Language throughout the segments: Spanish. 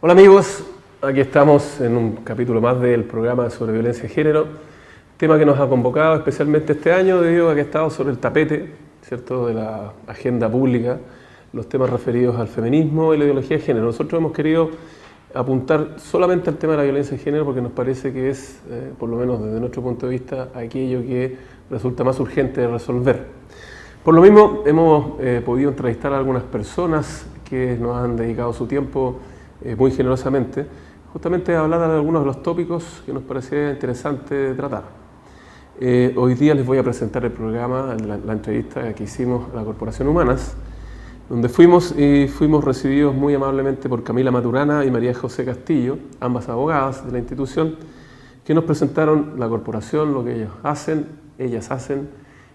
Hola amigos, aquí estamos en un capítulo más del programa sobre violencia de género, tema que nos ha convocado especialmente este año debido a que ha estado sobre el tapete, ¿cierto?, de la agenda pública, los temas referidos al feminismo y la ideología de género. Nosotros hemos querido apuntar solamente al tema de la violencia de género porque nos parece que es, por lo menos desde nuestro punto de vista, aquello que resulta más urgente de resolver. Por lo mismo, hemos podido entrevistar a algunas personas que nos han dedicado su tiempo muy generosamente, justamente a hablar de algunos de los tópicos que nos parecía interesante tratar. Hoy día les voy a presentar el programa, la entrevista que hicimos a la Corporación Humanas, donde fuimos recibidos muy amablemente por Camila Maturana y María José Castillo, ambas abogadas de la institución, que nos presentaron la corporación, lo que ellas hacen,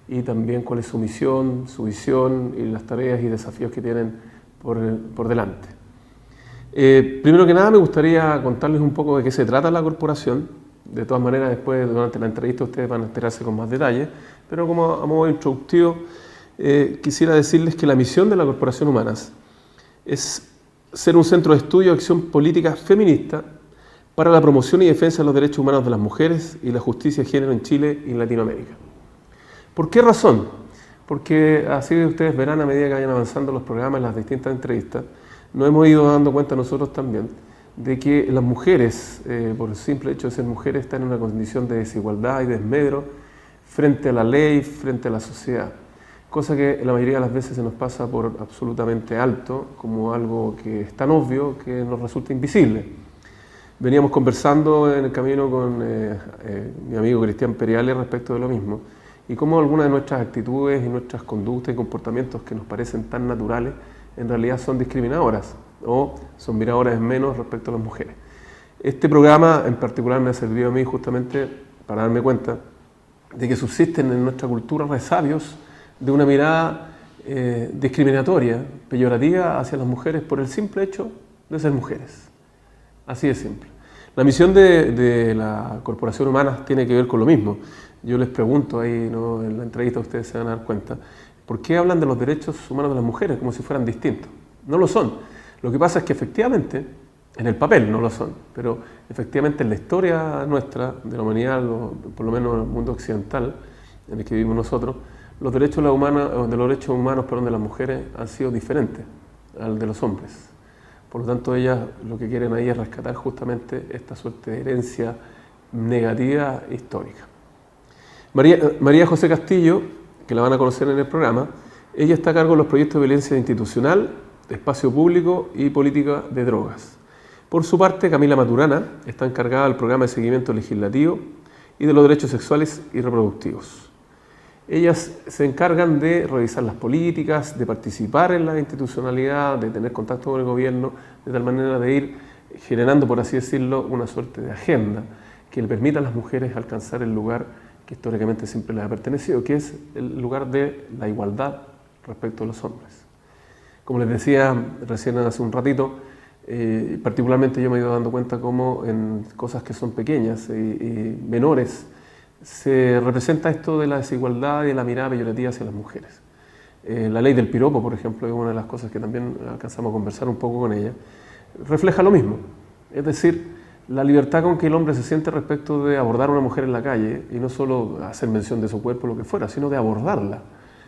y también cuál es su misión, su visión y las tareas y desafíos que tienen por delante. Primero que nada me gustaría contarles un poco de qué se trata la corporación. De todas maneras, después durante la entrevista ustedes van a enterarse con más detalles, pero como a modo introductivo quisiera decirles que la misión de la Corporación Humanas es ser un centro de estudio y acción política feminista para la promoción y defensa de los derechos humanos de las mujeres y la justicia de género en Chile y en Latinoamérica. ¿Por qué razón? Porque así ustedes verán a medida que vayan avanzando los programas, las distintas entrevistas, nos hemos ido dando cuenta nosotros también de que las mujeres, por el simple hecho de ser mujeres, están en una condición de desigualdad y desmedro frente a la ley, frente a la sociedad. Cosa que la mayoría de las veces se nos pasa por absolutamente alto, como algo que es tan obvio que nos resulta invisible. Veníamos conversando en el camino con mi amigo Cristian Periales respecto de lo mismo, y cómo algunas de nuestras actitudes y nuestras conductas y comportamientos que nos parecen tan naturales, en realidad son discriminadoras o son miradoras en menos respecto a las mujeres. Este programa en particular me ha servido a mí justamente para darme cuenta de que subsisten en nuestra cultura resabios de una mirada discriminatoria, peyorativa hacia las mujeres por el simple hecho de ser mujeres. Así de simple. La misión de la Corporación Humanas tiene que ver con lo mismo. Yo les pregunto ahí, ¿no?, en la entrevista ustedes se van a dar cuenta, ¿por qué hablan de los derechos humanos de las mujeres como si fueran distintos? No lo son. Lo que pasa es que efectivamente, en el papel no lo son, pero efectivamente en la historia nuestra, de la humanidad, por lo menos en el mundo occidental en el que vivimos nosotros, los derechos humanos de las mujeres han sido diferentes al de los hombres. Por lo tanto, ellas lo que quieren ahí es rescatar justamente esta suerte de herencia negativa histórica. María José Castillo, que la van a conocer en el programa, ella está a cargo de los proyectos de violencia institucional, de espacio público y política de drogas. Por su parte, Camila Maturana está encargada del programa de seguimiento legislativo y de los derechos sexuales y reproductivos. Ellas se encargan de revisar las políticas, de participar en la institucionalidad, de tener contacto con el gobierno, de tal manera de ir generando, por así decirlo, una suerte de agenda que le permita a las mujeres alcanzar el lugar que históricamente siempre les ha pertenecido, que es el lugar de la igualdad respecto a los hombres. Como les decía recién hace un ratito, particularmente yo me he ido dando cuenta cómo en cosas que son pequeñas y menores se representa esto de la desigualdad y de la mirada peyorativa hacia las mujeres. La ley del piropo, por ejemplo, es una de las cosas que también alcanzamos a conversar un poco con ella, refleja lo mismo. Es decir, la libertad con que el hombre se siente respecto de abordar a una mujer en la calle y no solo hacer mención de su cuerpo o lo que fuera, sino de abordarla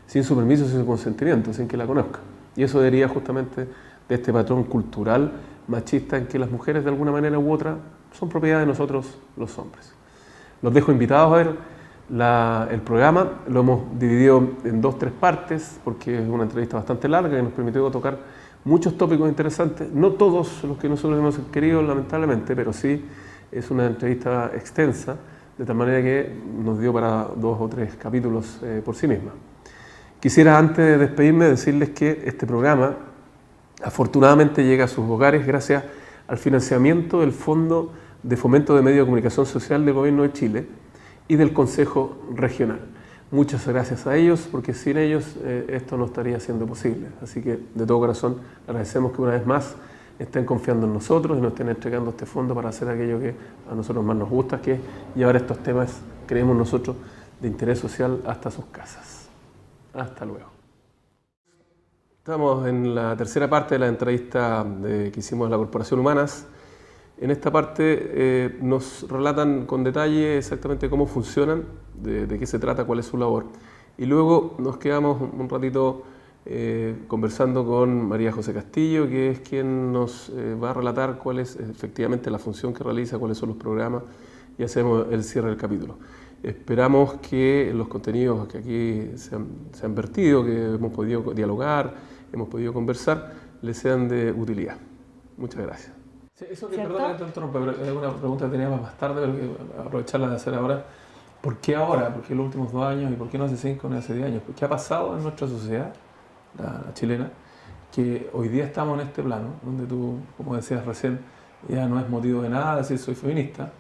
sin su permiso, sin su consentimiento, sin que la conozca. Y eso deriva justamente de este patrón cultural machista en que las mujeres de alguna manera u otra son propiedad de nosotros los hombres. Los dejo invitados a ver el programa. Lo hemos dividido en 2-3 partes porque es una entrevista bastante larga que nos permitió tocar muchos tópicos interesantes, no todos los que nosotros hemos querido lamentablemente, pero sí es una entrevista extensa, de tal manera que nos dio para 2 o 3 capítulos por sí misma. Quisiera antes de despedirme decirles que este programa afortunadamente llega a sus hogares gracias al financiamiento del Fondo de Fomento de Medios de Comunicación Social del Gobierno de Chile y del Consejo Regional. Muchas gracias a ellos, porque sin ellos esto no estaría siendo posible. Así que de todo corazón agradecemos que una vez más estén confiando en nosotros y nos estén entregando este fondo para hacer aquello que a nosotros más nos gusta, que es llevar estos temas, creemos nosotros, de interés social hasta sus casas. Hasta luego. Estamos en la tercera parte de la entrevista que hicimos a la Corporación Humanas. En esta parte nos relatan con detalle exactamente cómo funcionan, de qué se trata, cuál es su labor. Y luego nos quedamos un ratito conversando con María José Castillo, que es quien nos va a relatar cuál es efectivamente la función que realiza, cuáles son los programas, y hacemos el cierre del capítulo. Esperamos que los contenidos que aquí se han vertido, que hemos podido dialogar, hemos podido conversar, les sean de utilidad. Muchas gracias. Sí, eso que, perdón que te interrumpa, pero es una pregunta que teníamos más tarde, pero que aprovecharla de hacer ahora. ¿Por qué ahora? ¿Por qué los últimos 2 años? ¿Y por qué no hace 5 ni hace 10 años? ¿Qué ha pasado en nuestra sociedad, la chilena, que hoy día estamos en este plano, donde tú, como decías recién, ya no es motivo de nada decir soy feminista,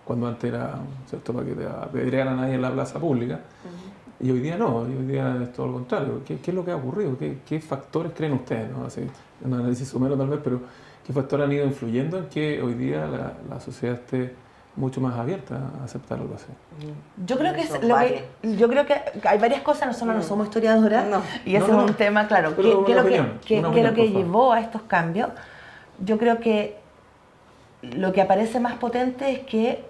cuando antes era, ¿cierto?, para que te apedrearan ahí en la plaza pública. Y hoy día no, y hoy día es todo lo contrario. ¿Qué es lo que ha ocurrido? ¿Qué factores creen ustedes? ¿No? Así, un análisis somero tal vez, pero ¿qué factores han ido influyendo en que hoy día la sociedad esté mucho más abierta a aceptar algo así? Yo creo que hay varias cosas. Nosotros no somos historiadoras, y ese es un tema, claro. ¿Qué es lo que llevó a estos cambios? Yo creo que lo que aparece más potente es que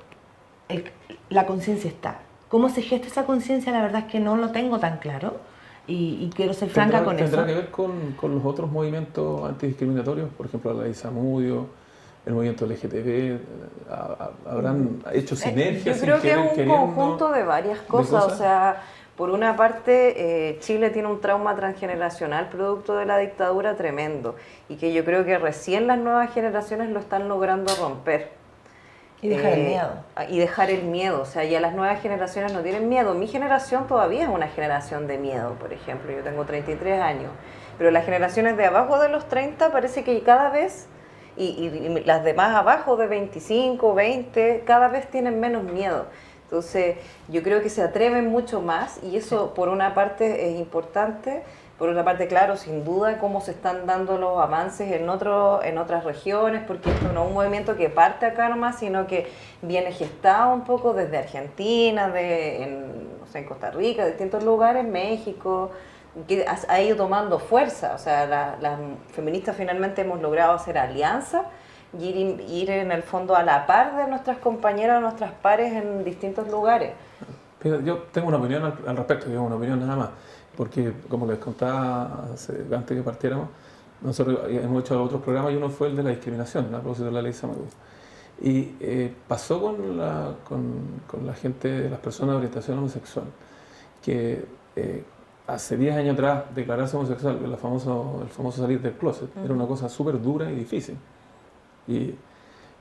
la conciencia está. ¿Cómo se gesta esa conciencia? La verdad es que no lo tengo tan claro y quiero ser franca con eso. ¿Tendrá que ver con los otros movimientos antidiscriminatorios? Por ejemplo, la ley Zamudio, el movimiento LGTB, ¿habrán hecho sinergias? Yo creo que es un conjunto de varias cosas. O sea, por una parte, Chile tiene un trauma transgeneracional producto de la dictadura tremendo y que yo creo que recién las nuevas generaciones lo están logrando romper. Y dejar el miedo. Y dejar el miedo, o sea, ya las nuevas generaciones no tienen miedo. Mi generación todavía es una generación de miedo, por ejemplo, yo tengo 33 años, pero las generaciones de abajo de los 30 parece que cada vez, y las demás abajo de 25, 20, cada vez tienen menos miedo. Entonces, yo creo que se atreven mucho más y eso por una parte es importante. Por otra parte, claro, sin duda, cómo se están dando los avances en otras regiones, porque esto no es un movimiento que parte acá nomás, sino que viene gestado un poco desde Argentina, en Costa Rica, distintos lugares, México, que ha ido tomando fuerza. O sea, las feministas finalmente hemos logrado hacer alianzas y ir en el fondo a la par de nuestras compañeras, nuestras pares en distintos lugares. Yo tengo una opinión al respecto, digamos, una opinión nada más. Porque, como les contaba antes que partiéramos, nosotros hemos hecho otros programas y uno fue el de la discriminación, a propósito de la ley Zamudio. Y pasó con la gente, las personas de orientación homosexual, que hace 10 años atrás declararse homosexual, el famoso salir del closet, era una cosa súper dura y difícil. Y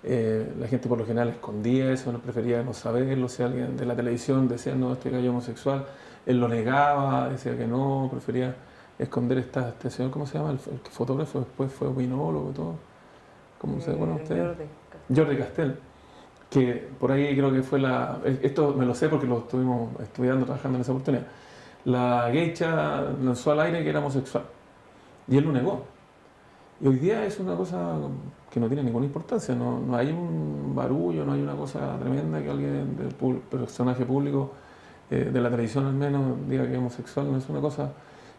la gente por lo general escondía eso, no prefería no saberlo. Si alguien de la televisión decía, no, este gallo homosexual, él lo negaba, decía que no, prefería esconder este señor, ¿cómo se llama? El fotógrafo, después fue opinólogo y todo. ¿Cómo se llama usted? Jordi Castell. Que por ahí creo que fue esto me lo sé porque lo estuvimos estudiando, trabajando en esa oportunidad. La geisha lanzó al aire que era homosexual y él lo negó. Y hoy día es una cosa que no tiene ninguna importancia, no hay un barullo, no hay una cosa tremenda que alguien del personaje público, de la televisión al menos, diga que es homosexual. No es una cosa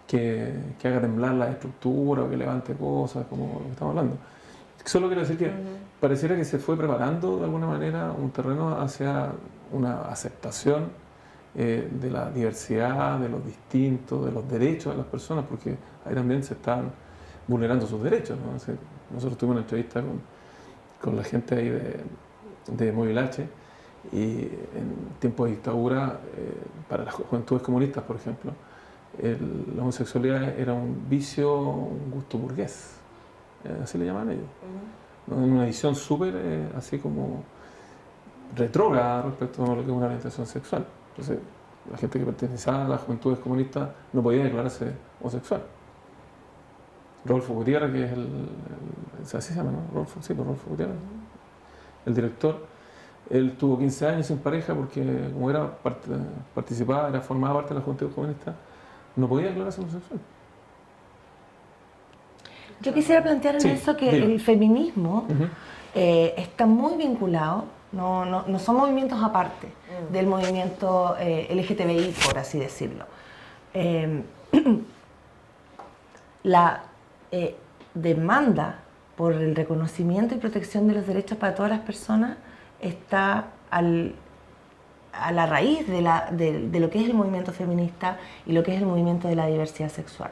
que haga temblar la estructura o que levante cosas como lo que estamos hablando. Solo quiero decir que pareciera que se fue preparando de alguna manera un terreno hacia una aceptación de la diversidad, de los distintos, de los derechos de las personas, porque ahí también se están vulnerando sus derechos, ¿no? Nosotros tuvimos una entrevista con la gente ahí de Movilache, y en tiempos de dictadura, para las juventudes comunistas, por ejemplo, la homosexualidad era un vicio, un gusto burgués, así le llaman ellos, ¿no? En una visión súper así como retrógrada respecto a lo que es una orientación sexual. Entonces, la gente que pertenecía a las juventudes comunistas no podía declararse homosexual. Rodolfo Gutiérrez, que es así se llama, ¿no? Rodolfo Gutiérrez, el director. Él tuvo 15 años sin pareja porque, como formaba parte de la Juventud Comunista, no podía declararse homosexual. Yo quisiera plantear en eso que el feminismo está muy vinculado, no son movimientos aparte del movimiento LGTBI, por así decirlo. la demanda por el reconocimiento y protección de los derechos para todas las personas está a la raíz de lo que es el movimiento feminista y lo que es el movimiento de la diversidad sexual.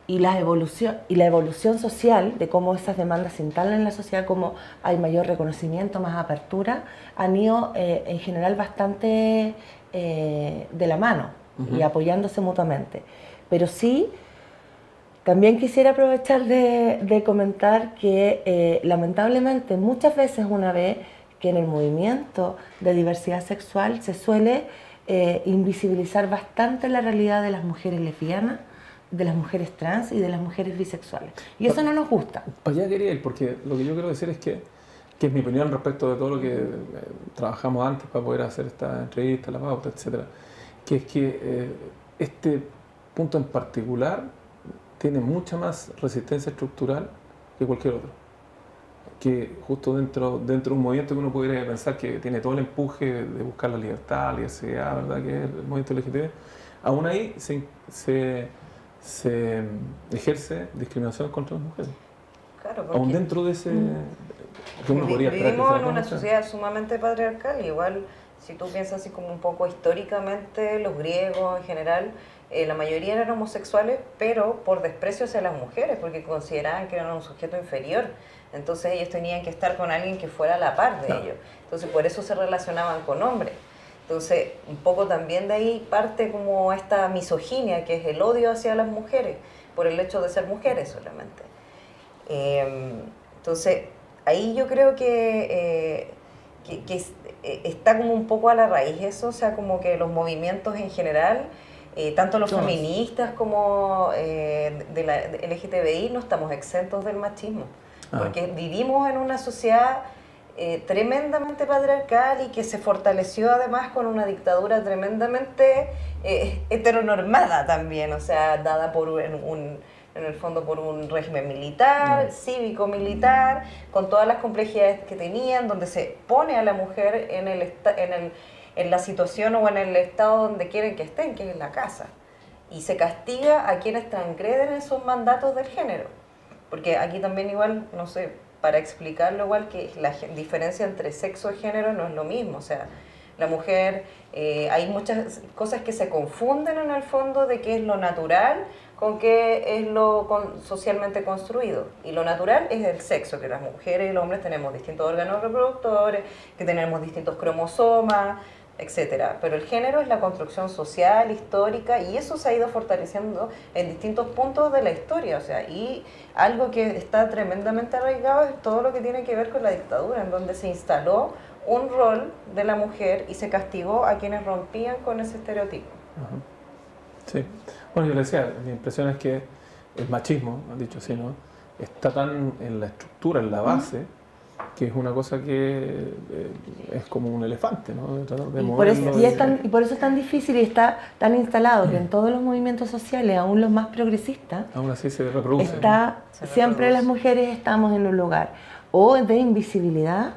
Y la evolución social de cómo esas demandas se instalan en la sociedad, cómo hay mayor reconocimiento, más apertura, han ido en general bastante de la mano y apoyándose mutuamente. Pero sí, también quisiera aprovechar de comentar que lamentablemente muchas veces una ve que en el movimiento de diversidad sexual se suele invisibilizar bastante la realidad de las mujeres lesbianas, de las mujeres trans y de las mujeres bisexuales. Y eso no nos gusta. Para allá quería ir, porque lo que yo quiero decir es que es mi opinión respecto de todo lo que trabajamos antes para poder hacer esta entrevista, la pauta, etcétera, que es que este punto en particular tiene mucha más resistencia estructural que cualquier otro. Que justo dentro de un movimiento que uno podría pensar que tiene todo el empuje de buscar la libertad, la diversidad, ¿verdad?, que es el movimiento LGTB, aún ahí se ejerce discriminación contra las mujeres. Claro, aún dentro de ese... que uno podría esperar vivimos que en fuera una sociedad sumamente patriarcal, igual si tú piensas así como un poco históricamente, los griegos en general, la mayoría eran homosexuales, pero por desprecio hacia las mujeres, porque consideraban que eran un sujeto inferior. Entonces ellos tenían que estar con alguien que fuera a la par de ellos. Entonces por eso se relacionaban con hombres. Entonces un poco también de ahí parte como esta misoginia, que es el odio hacia las mujeres, por el hecho de ser mujeres solamente. Entonces ahí yo creo que está como un poco a la raíz eso, o sea, como que los movimientos en general, tanto los feministas como de la LGTBI, no estamos exentos del machismo. Porque vivimos en una sociedad tremendamente patriarcal y que se fortaleció además con una dictadura tremendamente heteronormada también, o sea, dada por en el fondo por un régimen militar, cívico-militar, con todas las complejidades que tenían, donde se pone a la mujer en la situación o en el estado donde quieren que estén, que es en la casa, y se castiga a quienes transgreden esos mandatos del género. Porque aquí también igual, no sé, para explicarlo igual, que la diferencia entre sexo y género no es lo mismo. O sea, la mujer, hay muchas cosas que se confunden en el fondo de qué es lo natural con qué es lo socialmente construido. Y lo natural es el sexo, que las mujeres y los hombres tenemos distintos órganos reproductores, que tenemos distintos cromosomas, etcétera. Pero el género es la construcción social, histórica, y eso se ha ido fortaleciendo en distintos puntos de la historia. O sea, y algo que está tremendamente arraigado es todo lo que tiene que ver con la dictadura, en donde se instaló un rol de la mujer y se castigó a quienes rompían con ese estereotipo. Sí. Bueno, yo le decía, mi impresión es que el machismo, han dicho así, ¿no?, está tan en la estructura, en la base, que es una cosa que es como un elefante, ¿no? Y por eso es tan difícil y está tan instalado que en todos los movimientos sociales, aún los más progresistas, aún así se reproduce. Siempre las mujeres estamos en un lugar o de invisibilidad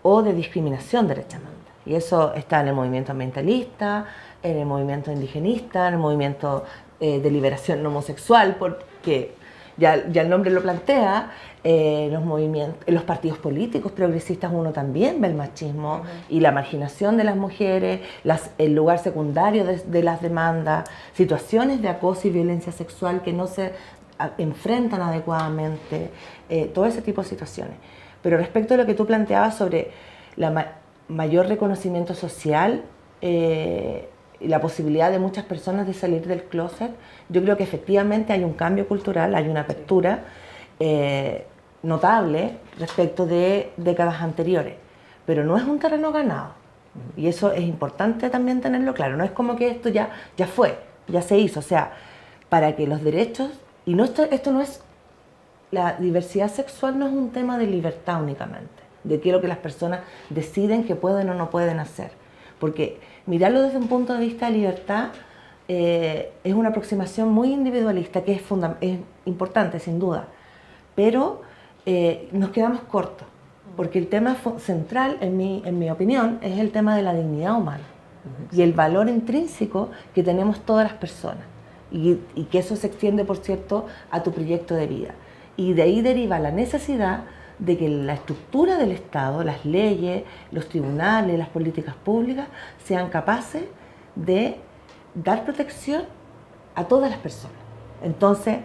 o de discriminación derechamente. Y eso está en el movimiento ambientalista, en el movimiento indigenista, en el movimiento de liberación homosexual, porque ya el nombre lo plantea. Los partidos políticos progresistas uno también ve el machismo y la marginación de las mujeres, el lugar secundario de las demandas, situaciones de acoso y violencia sexual que no se enfrentan adecuadamente, todo ese tipo de situaciones. Pero respecto a lo que tú planteabas sobre la mayor reconocimiento social y la posibilidad de muchas personas de salir del closet, yo creo que efectivamente hay un cambio cultural, hay una apertura notable respecto de décadas anteriores, pero no es un terreno ganado. Y eso es importante también tenerlo claro. No es como que esto ya fue, ya se hizo. O sea, para que los derechos... Y no, esto no es... La diversidad sexual no es un tema de libertad únicamente, de qué es lo que las personas deciden que pueden o no pueden hacer. Porque mirarlo desde un punto de vista de libertad es una aproximación muy individualista, que es importante, sin duda. Pero nos quedamos cortos, porque el tema central, en mi opinión, es el tema de la dignidad humana y el valor intrínseco que tenemos todas las personas. y que eso se extiende, por cierto, a tu proyecto de vida. Y de ahí deriva la necesidad de que la estructura del Estado, las leyes, los tribunales, las políticas públicas, sean capaces de dar protección a todas las personas. Entonces,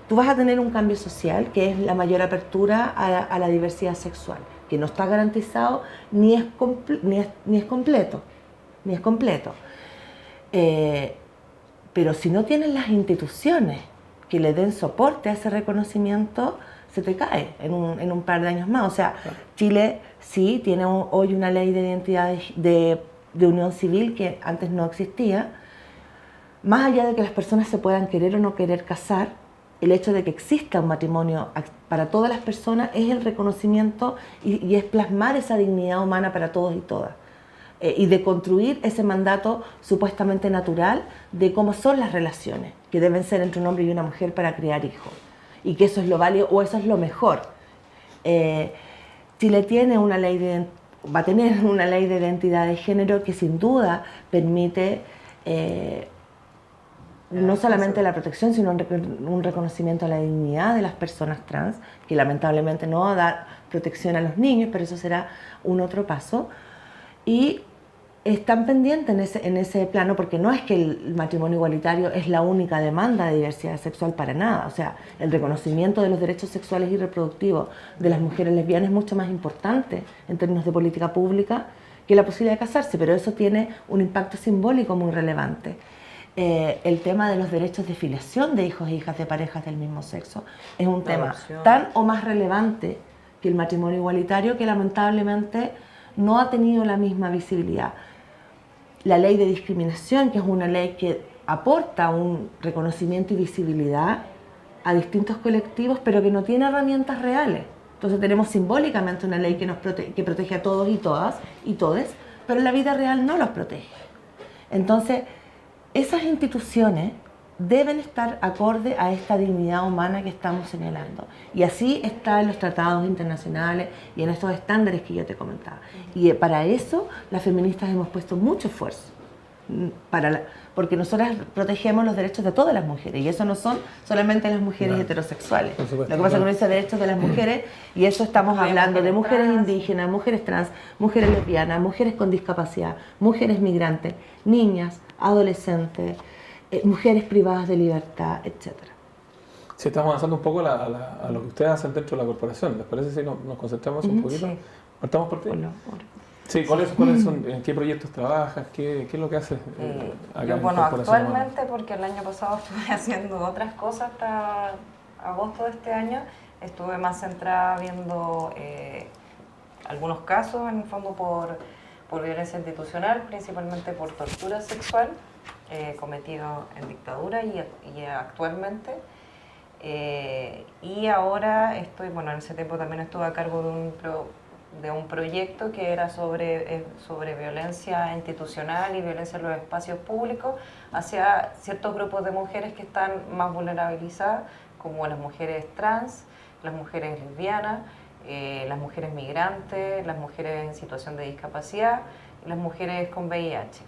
tú vas a tener un cambio social que es la mayor apertura a la diversidad sexual, que no está garantizado ni es completo. Pero si no tienes las instituciones que le den soporte a ese reconocimiento, se te cae en un par de años más. O sea, Chile sí tiene hoy una ley de identidad de unión civil que antes no existía. Más allá de que las personas se puedan querer o no querer casar, el hecho de que exista un matrimonio para todas las personas es el reconocimiento y es plasmar esa dignidad humana para todos y todas. Y de construir ese mandato supuestamente natural de cómo son las relaciones, que deben ser entre un hombre y una mujer para criar hijos. Y que eso es lo válido o eso es lo mejor. Chile tiene va a tener una ley de identidad de género que sin duda permite no solamente la protección, sino un reconocimiento a la dignidad de las personas trans, que lamentablemente no va a dar protección a los niños, pero eso será un otro paso. Y están pendientes en ese plano, porque no es que el matrimonio igualitario es la única demanda de diversidad sexual para nada. O sea, el reconocimiento de los derechos sexuales y reproductivos de las mujeres lesbianas es mucho más importante en términos de política pública que la posibilidad de casarse, pero eso tiene un impacto simbólico muy relevante. El tema de los derechos de filiación de hijos e hijas de parejas del mismo sexo es un tema tan o más relevante que el matrimonio igualitario, que lamentablemente no ha tenido la misma visibilidad. La ley de discriminación, que es una ley que aporta un reconocimiento y visibilidad a distintos colectivos, pero que no tiene herramientas reales. Entonces tenemos simbólicamente una ley que protege a todos y todas y todes, pero en la vida real no los protege. Entonces, esas instituciones deben estar acorde a esta dignidad humana que estamos señalando. Y así está en los tratados internacionales y en estos estándares que yo te comentaba. Y para eso las feministas hemos puesto mucho esfuerzo, porque nosotras protegemos los derechos de todas las mujeres, y eso no son solamente las mujeres heterosexuales. Lo que pasa con esos derechos de las mujeres, y eso estamos hablando de mujeres indígenas, mujeres trans, mujeres lesbianas, mujeres con discapacidad, mujeres migrantes, niñas, adolescentes, mujeres privadas de libertad, etc. Sí, estamos avanzando un poco a lo que ustedes hacen dentro de la corporación. ¿Les parece si nos concentramos un poquito? Sí. ¿Partamos por ti? Sí, ¿cuáles son, en qué proyectos trabajas? ¿Qué es lo que haces acá en Corporación actualmente, porque el año pasado estuve haciendo otras cosas hasta agosto de este año, estuve más centrada viendo algunos casos, en el fondo por violencia institucional, principalmente por tortura sexual cometido en dictadura y actualmente. Y ahora estoy, en ese tiempo también estuve a cargo de un proyecto que era sobre violencia institucional y violencia en los espacios públicos hacia ciertos grupos de mujeres que están más vulnerabilizadas, como las mujeres trans, las mujeres lesbianas, las mujeres migrantes, las mujeres en situación de discapacidad y las mujeres con VIH.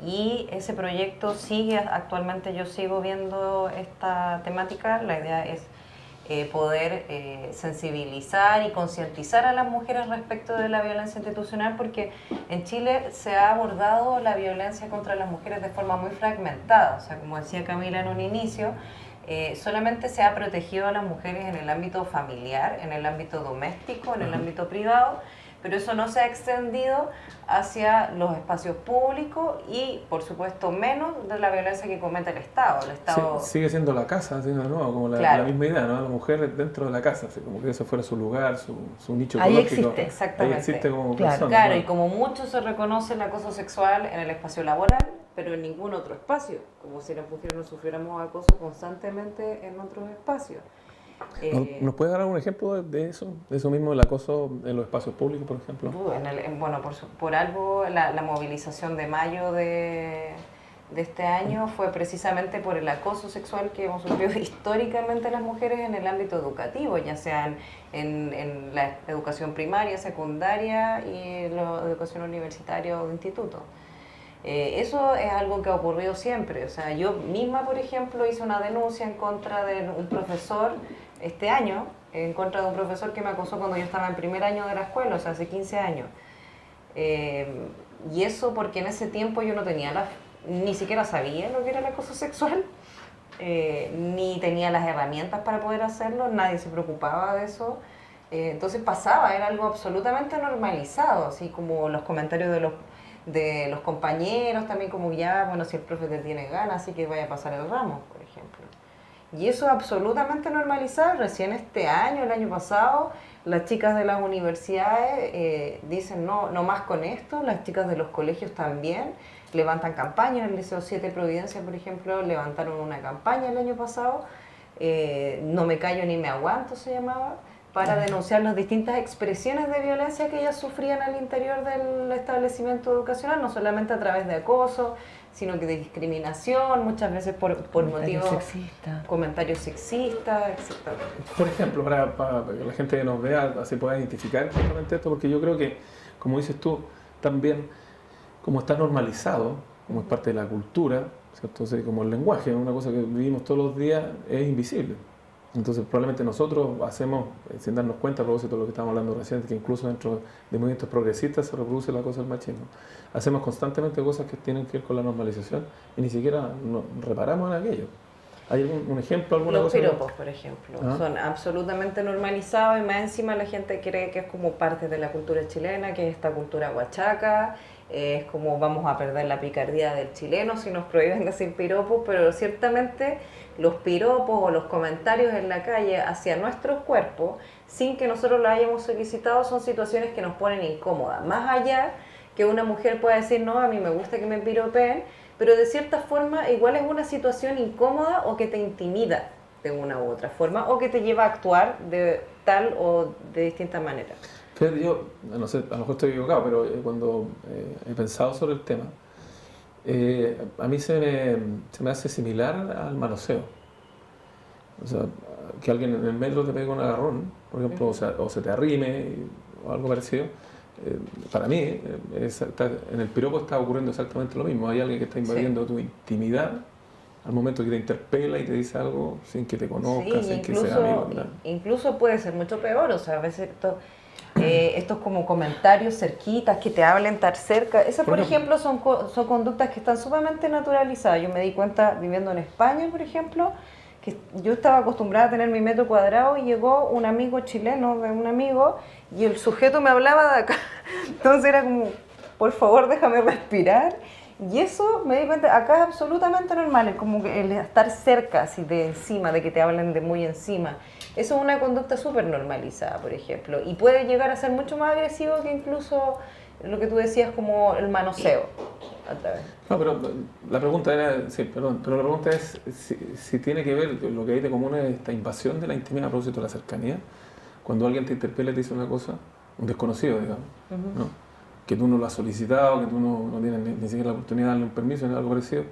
Y ese proyecto actualmente yo sigo viendo esta temática. La idea es poder sensibilizar y concientizar a las mujeres respecto de la violencia institucional, porque en Chile se ha abordado la violencia contra las mujeres de forma muy fragmentada. O sea, como decía Camila en un inicio, solamente se ha protegido a las mujeres en el ámbito familiar, en el ámbito doméstico, en el ámbito privado, pero eso no se ha extendido hacia los espacios públicos y, por supuesto, menos de la violencia que comete el Estado. Sigue siendo la casa, ¿sí? ¿No? Como la misma idea, ¿no? La mujer dentro de la casa, así como que ese fuera su lugar, su nicho ahí ecológico. Existe, exactamente. Ahí existe como persona. Claro, y como mucho se reconoce el acoso sexual en el espacio laboral, pero en ningún otro espacio, como si las mujeres no sufriéramos acoso constantemente en otros espacios. ¿Nos puede dar algún ejemplo de eso mismo, el acoso en los espacios públicos, por ejemplo? Por algo la movilización de mayo de este año fue precisamente por el acoso sexual que hemos sufrido históricamente las mujeres en el ámbito educativo, ya sea en la educación primaria, secundaria y la educación universitaria o de instituto. Eso es algo que ha ocurrido siempre. O sea, yo misma, por ejemplo, hice una denuncia en contra de un profesor este año, en contra de un profesor que me acosó cuando yo estaba en primer año de la escuela, o sea, hace 15 años. Y eso porque en ese tiempo yo no tenía ni siquiera sabía lo que era el acoso sexual, ni tenía las herramientas para poder hacerlo, nadie se preocupaba de eso. Entonces pasaba, era algo absolutamente normalizado, así como los comentarios de los compañeros, también como ya, bueno, si el profe te tiene ganas, así que vaya a pasar el ramo, por ejemplo. Y eso es absolutamente normalizado. Recién este año, el año pasado, las chicas de las universidades dicen no más con esto, las chicas de los colegios también levantan campañas. En el Liceo 7 Providencia, por ejemplo, levantaron una campaña el año pasado, No me callo ni me aguanto se llamaba, para denunciar las distintas expresiones de violencia que ellas sufrían al interior del establecimiento educacional, no solamente a través de acoso, sino que de discriminación, muchas veces por motivos comentarios sexistas, etc. Por ejemplo, para que la gente que nos vea así pueda identificar justamente esto, porque yo creo que, como dices tú, también como está normalizado, como es parte de la cultura, ¿cierto? Entonces, como el lenguaje, una cosa que vivimos todos los días, es invisible. Entonces, probablemente nosotros hacemos, sin darnos cuenta, a propósito de lo que estábamos hablando recién, que incluso dentro de movimientos progresistas se reproduce la cosa del machismo. Hacemos constantemente cosas que tienen que ver con la normalización y ni siquiera reparamos en aquello. ¿Hay un ejemplo, alguna cosa? Los piropos, por ejemplo, son absolutamente normalizados y más encima la gente cree que es como parte de la cultura chilena, que es esta cultura huachaca, es como vamos a perder la picardía del chileno si nos prohíben decir piropos, pero ciertamente los piropos o los comentarios en la calle hacia nuestros cuerpos, sin que nosotros lo hayamos solicitado, son situaciones que nos ponen incómodas. Más allá que una mujer pueda decir, no, a mí me gusta que me piropeen, pero de cierta forma igual es una situación incómoda o que te intimida de una u otra forma, o que te lleva a actuar de tal o de distinta manera. Fíjate, yo, no sé, a lo mejor estoy equivocado, pero cuando he pensado sobre el tema, a mí se me hace similar al manoseo. O sea, que alguien en el metro te pegue un agarrón, por ejemplo, o se te arrime o algo parecido. Para mí, en el piropo está ocurriendo exactamente lo mismo. Hay alguien que está invadiendo tu intimidad al momento que te interpela y te dice algo sin que te conozca, sin que sea amigo, ¿verdad? Incluso puede ser mucho peor, o sea, a veces estos como comentarios cerquitas, que te hablen tan cerca, esas por ejemplo son conductas que están sumamente naturalizadas. Yo me di cuenta viviendo en España, por ejemplo, que yo estaba acostumbrada a tener mi metro cuadrado y llegó un amigo chileno de un amigo y el sujeto me hablaba de acá, entonces era como, por favor déjame respirar. Y eso me di cuenta, acá es absolutamente normal, es como que el estar cerca, así de encima, de que te hablen de muy encima. Eso es una conducta súper normalizada, por ejemplo, y puede llegar a ser mucho más agresivo que incluso lo que tú decías como el manoseo. No, pero la pregunta era, sí, perdón, pero la pregunta es si tiene que ver lo que hay de común es esta invasión de la intimidad a propósito de la cercanía. Cuando alguien te interpela y te dice una cosa, un desconocido, digamos, ¿no? Que tú no lo has solicitado, que tú no tienes ni siquiera la oportunidad de darle un permiso ni algo parecido,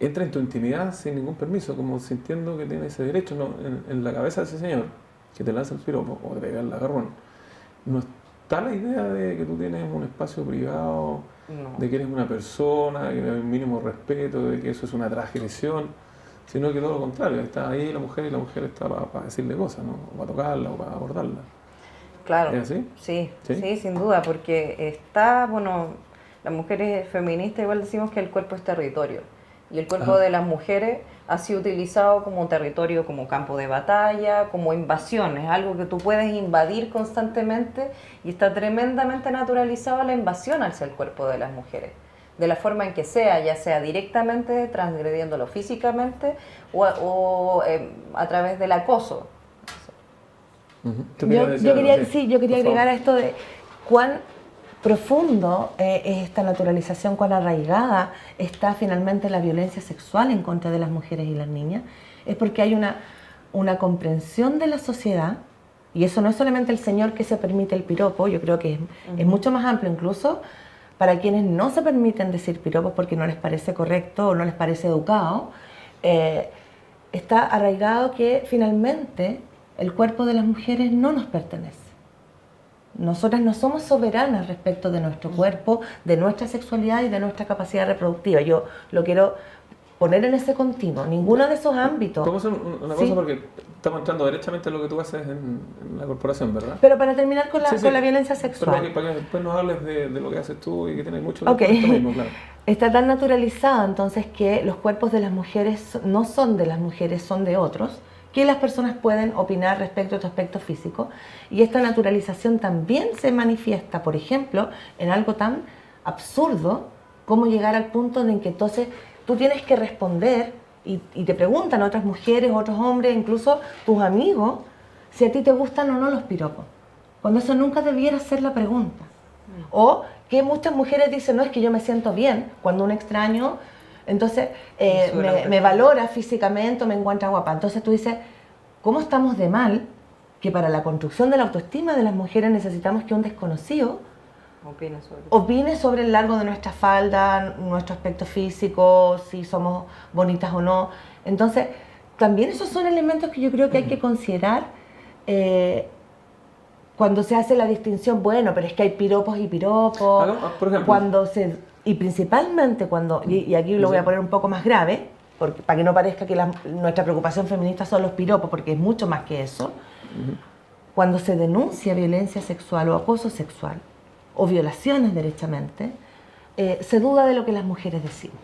entra en tu intimidad sin ningún permiso, como sintiendo que tiene ese derecho, ¿no? En la cabeza de ese señor que te lanza el piropo o te pega el agarrón. No está la idea de que tú tienes un espacio privado, de que eres una persona, que hay un mínimo respeto, de que eso es una transgresión, sino que todo lo contrario, está ahí la mujer y la mujer está para decirle cosas, ¿no? O para tocarla o para abordarla. Claro, ¿Es así? Sí, sin duda, porque las mujeres feministas igual decimos que el cuerpo es territorio, y el cuerpo de las mujeres ha sido utilizado como territorio, como campo de batalla, como invasión, es algo que tú puedes invadir constantemente y está tremendamente naturalizado la invasión hacia el cuerpo de las mujeres, de la forma en que sea, ya sea directamente, transgrediéndolo físicamente o a través del acoso. Yo quería agregar a esto de cuán profundo es esta naturalización, cuán arraigada está finalmente la violencia sexual en contra de las mujeres y las niñas. Es porque hay una comprensión de la sociedad, y eso no es solamente el señor que se permite el piropo, yo creo que es mucho más amplio, incluso para quienes no se permiten decir piropos porque no les parece correcto o no les parece educado. Está arraigado que finalmente el cuerpo de las mujeres no nos pertenece. Nosotras no somos soberanas respecto de nuestro cuerpo, de nuestra sexualidad y de nuestra capacidad reproductiva. Yo lo quiero poner en ese continuo, ninguno de esos ámbitos. ¿Cómo hacer una cosa? Porque estamos entrando derechamente en lo que tú haces en la corporación, ¿verdad? Pero para terminar con la violencia sexual. Pero para que después nos hables de lo que haces tú y que tienes mucho que esto mismo, claro. Está tan naturalizado entonces que los cuerpos de las mujeres no son de las mujeres, son de otros, que las personas pueden opinar respecto a tu aspecto físico, y esta naturalización también se manifiesta, por ejemplo, en algo tan absurdo como llegar al punto en que entonces tú tienes que responder y te preguntan otras mujeres, otros hombres, incluso tus amigos, si a ti te gustan o no los piropos, cuando eso nunca debiera ser la pregunta. O que muchas mujeres dicen, no, es que yo me siento bien cuando un extraño entonces me valora físicamente o me encuentra guapa. Entonces tú dices, ¿cómo estamos de mal que para la construcción de la autoestima de las mujeres necesitamos que un desconocido opine sobre el largo de nuestra falda, nuestro aspecto físico, si somos bonitas o no? Entonces, también esos son elementos que yo creo que hay que considerar cuando se hace la distinción. Bueno, pero es que hay piropos y piropos. Por ejemplo, y principalmente cuando, y aquí lo voy a poner un poco más grave, para que no parezca que nuestra preocupación feminista son los piropos, porque es mucho más que eso. Cuando se denuncia violencia sexual o acoso sexual, o violaciones derechamente, se duda de lo que las mujeres decimos.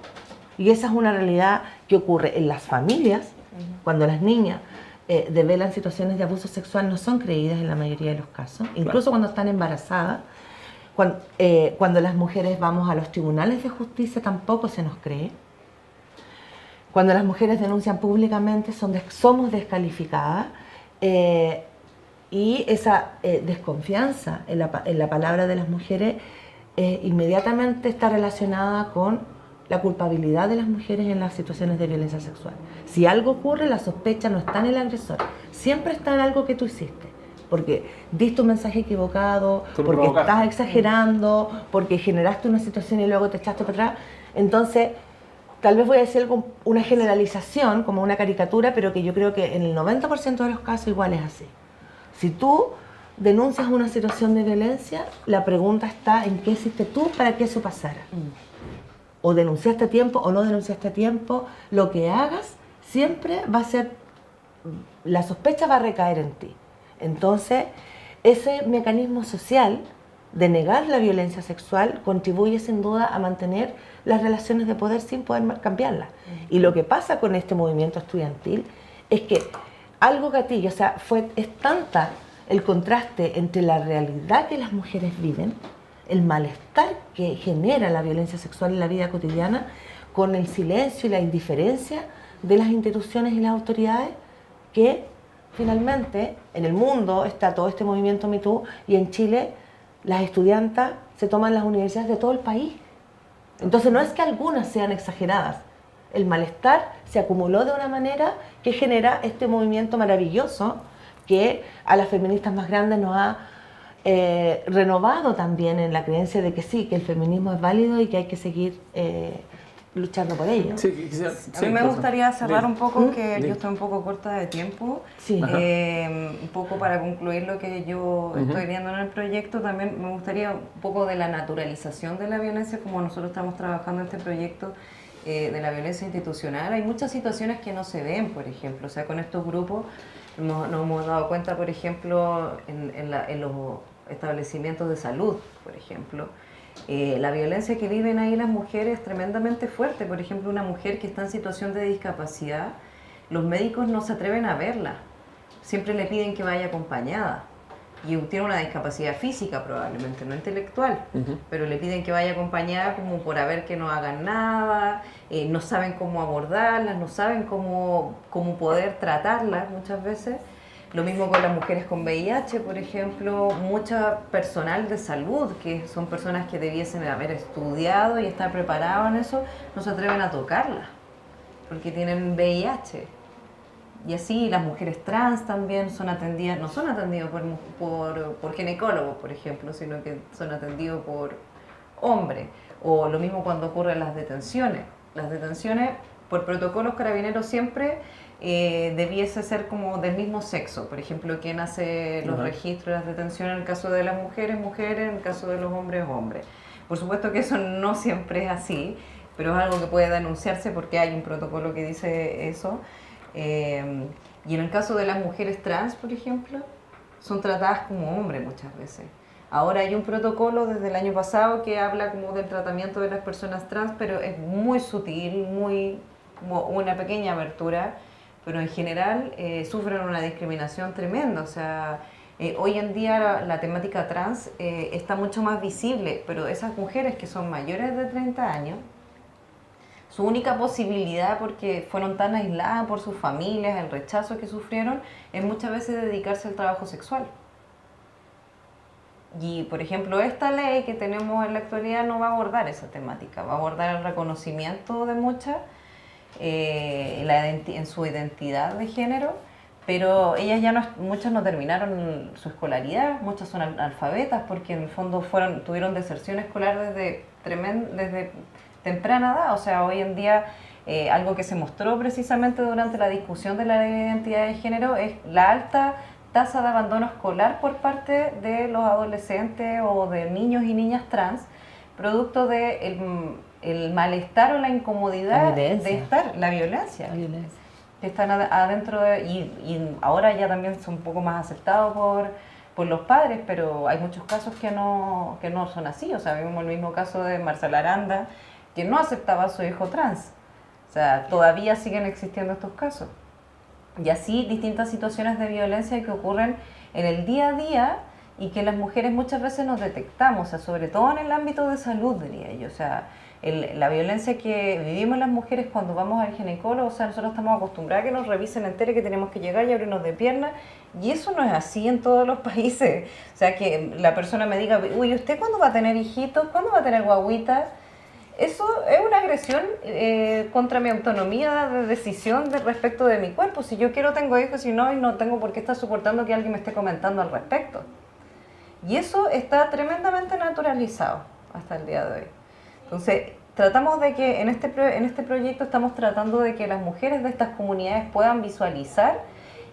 Y esa es una realidad que ocurre en las familias, cuando las niñas develan situaciones de abuso sexual, no son creídas en la mayoría de los casos, incluso cuando están embarazadas. Cuando las mujeres vamos a los tribunales de justicia tampoco se nos cree. Cuando las mujeres denuncian públicamente somos descalificadas, y esa desconfianza en la palabra de las mujeres inmediatamente está relacionada con la culpabilidad de las mujeres en las situaciones de violencia sexual. Si algo ocurre, la sospecha no está en el agresor, siempre está en algo que tú hiciste. Porque diste un mensaje equivocado, porque estás exagerando, porque generaste una situación y luego te echaste para atrás. Entonces, tal vez voy a decir una generalización, como una caricatura, pero que yo creo que en el 90% de los casos igual es así. Si tú denuncias una situación de violencia, la pregunta está en qué hiciste tú para que eso pasara. O denunciaste a tiempo o no denunciaste a tiempo, lo que hagas siempre va a ser, la sospecha va a recaer en ti. Entonces, ese mecanismo social de negar la violencia sexual contribuye sin duda a mantener las relaciones de poder sin poder cambiarlas. Y lo que pasa con este movimiento estudiantil es que algo gatilla, o sea, es tanta el contraste entre la realidad que las mujeres viven, el malestar que genera la violencia sexual en la vida cotidiana, con el silencio y la indiferencia de las instituciones y las autoridades, que finalmente en el mundo está todo este movimiento Me Too, y en Chile las estudiantas se toman las universidades de todo el país. Entonces no es que algunas sean exageradas, el malestar se acumuló de una manera que genera este movimiento maravilloso que a las feministas más grandes nos ha renovado también en la creencia de que sí, que el feminismo es válido y que hay que seguir luchando por ello. Sí, a mí me gustaría cerrar un poco, que yo estoy un poco corta de tiempo, un poco para concluir lo que yo estoy viendo en el proyecto. También me gustaría un poco de la naturalización de la violencia, como nosotros estamos trabajando en este proyecto de la violencia institucional. Hay muchas situaciones que no se ven, por ejemplo, o sea, con estos grupos nos hemos dado cuenta, por ejemplo, en los establecimientos de salud, por ejemplo, la violencia que viven ahí las mujeres es tremendamente fuerte. Por ejemplo, una mujer que está en situación de discapacidad, los médicos no se atreven a verla, siempre le piden que vaya acompañada, y tiene una discapacidad física probablemente, no intelectual, pero le piden que vaya acompañada como por haber que no hagan nada, no saben cómo abordarlas, no saben cómo poder tratarlas muchas veces. Lo mismo con las mujeres con VIH, por ejemplo, mucho personal de salud, que son personas que debiesen haber estudiado y estar preparados en eso, no se atreven a tocarlas, porque tienen VIH. Y así las mujeres trans también son atendidas, no son atendidas por ginecólogos, por ejemplo, sino que son atendidos por hombres. O lo mismo cuando ocurren las detenciones. Las detenciones, por protocolos carabineros siempre debiese ser como del mismo sexo. Por ejemplo, quien hace los registros de las detenciones en el caso de las mujeres, mujeres, en el caso de los hombres, hombres. Por supuesto que eso no siempre es así, pero es algo que puede denunciarse porque hay un protocolo que dice eso. Y en el caso de las mujeres trans, por ejemplo, son tratadas como hombres muchas veces. Ahora hay un protocolo desde el año pasado que habla como del tratamiento de las personas trans, pero es muy sutil, como una pequeña abertura, pero en general sufren una discriminación tremenda. O sea, hoy en día la temática trans está mucho más visible, pero esas mujeres que son mayores de 30 años, su única posibilidad, porque fueron tan aisladas por sus familias, el rechazo que sufrieron, es muchas veces dedicarse al trabajo sexual. Y, por ejemplo, esta ley que tenemos en la actualidad no va a abordar esa temática, va a abordar el reconocimiento de muchas en su identidad de género, pero ellas muchas no terminaron su escolaridad, muchas son analfabetas porque en el fondo tuvieron deserción escolar desde temprana edad. O sea, hoy en día algo que se mostró precisamente durante la discusión de la ley de identidad de género es la alta tasa de abandono escolar por parte de los adolescentes o de niños y niñas trans, producto de el malestar o la incomodidad de estar, la violencia. Que están adentro y ahora ya también son un poco más aceptados por los padres, pero hay muchos casos que no son así. O sea, vimos el mismo caso de Marcela Aranda, que no aceptaba a su hijo trans. O sea, todavía siguen existiendo estos casos. Y así distintas situaciones de violencia que ocurren en el día a día y que las mujeres muchas veces nos detectamos, o sea, sobre todo en el ámbito de salud, diría yo. O sea, la violencia que vivimos las mujeres cuando vamos al ginecólogo, o sea, nosotros estamos acostumbrados a que nos revisen entero, que tenemos que llegar y abrirnos de piernas, y eso no es así en todos los países. O sea, que la persona me diga, uy, ¿usted cuándo va a tener hijitos? ¿Cuándo va a tener guaguitas? Eso es una agresión contra mi autonomía de decisión respecto de mi cuerpo. Si yo quiero tengo hijos, si no, y no tengo por qué estar soportando que alguien me esté comentando al respecto. Y eso está tremendamente naturalizado hasta el día de hoy. Entonces, tratamos de que en este proyecto estamos tratando de que las mujeres de estas comunidades puedan visualizar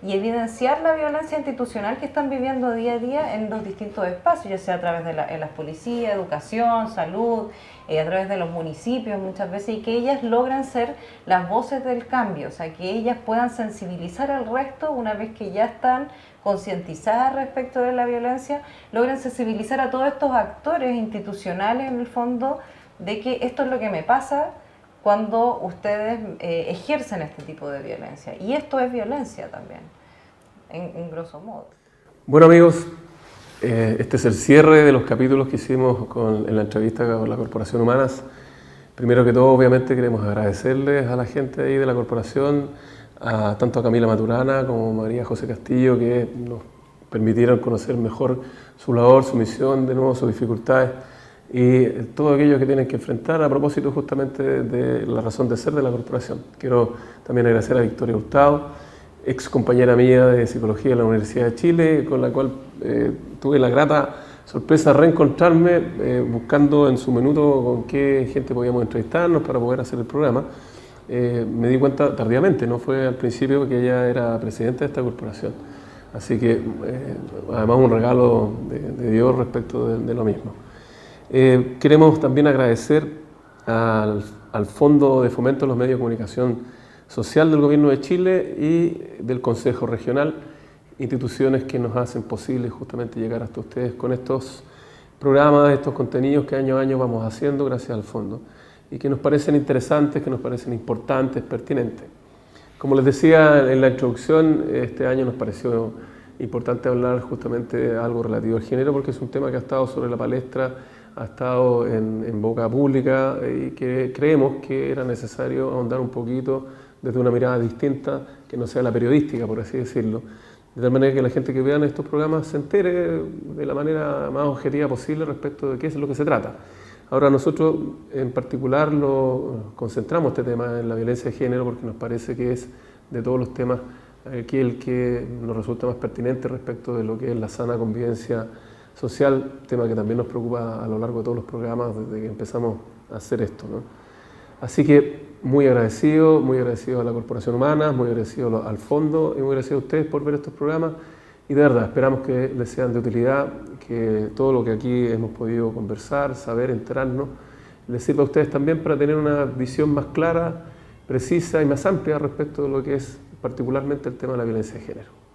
y evidenciar la violencia institucional que están viviendo día a día en los distintos espacios, ya sea a través de las policías, educación, salud, a través de los municipios muchas veces, y que ellas logran ser las voces del cambio, o sea, que ellas puedan sensibilizar al resto una vez que ya están concientizadas respecto de la violencia, logran sensibilizar a todos estos actores institucionales en el fondo de que esto es lo que me pasa cuando ustedes ejercen este tipo de violencia. Y esto es violencia también, en grosso modo. Bueno, amigos, este es el cierre de los capítulos que hicimos en la entrevista con la Corporación Humanas. Primero que todo, obviamente, queremos agradecerles a la gente ahí de la corporación, tanto a Camila Maturana como a María José Castillo, que nos permitieron conocer mejor su labor, su misión, de nuevo sus dificultades y todo aquello que tienen que enfrentar a propósito justamente de la razón de ser de la corporación. Quiero también agradecer a Victoria Hurtado, ex compañera mía de Psicología de la Universidad de Chile, con la cual tuve la grata sorpresa de reencontrarme buscando en su minuto con qué gente podíamos entrevistarnos para poder hacer el programa. Me di cuenta tardíamente, no fue al principio que ella era presidenta de esta corporación. Así que además un regalo de Dios respecto de lo mismo. Queremos también agradecer al Fondo de Fomento de los Medios de Comunicación Social del Gobierno de Chile y del Consejo Regional, instituciones que nos hacen posible justamente llegar hasta ustedes con estos programas, estos contenidos que año a año vamos haciendo gracias al fondo y que nos parecen interesantes, que nos parecen importantes, pertinentes. Como les decía en la introducción, este año nos pareció importante hablar justamente de algo relativo al género porque es un tema que ha estado sobre la palestra, ha estado en boca pública y que creemos que era necesario ahondar un poquito desde una mirada distinta, que no sea la periodística, por así decirlo, de tal manera que la gente que vea estos programas se entere de la manera más objetiva posible respecto de qué es lo que se trata. Ahora nosotros en particular concentramos este tema en la violencia de género porque nos parece que es de todos los temas aquí el que nos resulta más pertinente respecto de lo que es la sana convivencia social, tema que también nos preocupa a lo largo de todos los programas desde que empezamos a hacer esto, ¿no? Así que muy agradecido a la Corporación Humana, muy agradecido al Fondo y muy agradecido a ustedes por ver estos programas. Y de verdad, esperamos que les sean de utilidad, que todo lo que aquí hemos podido conversar, saber, enterarnos, les sirva a ustedes también para tener una visión más clara, precisa y más amplia respecto de lo que es particularmente el tema de la violencia de género.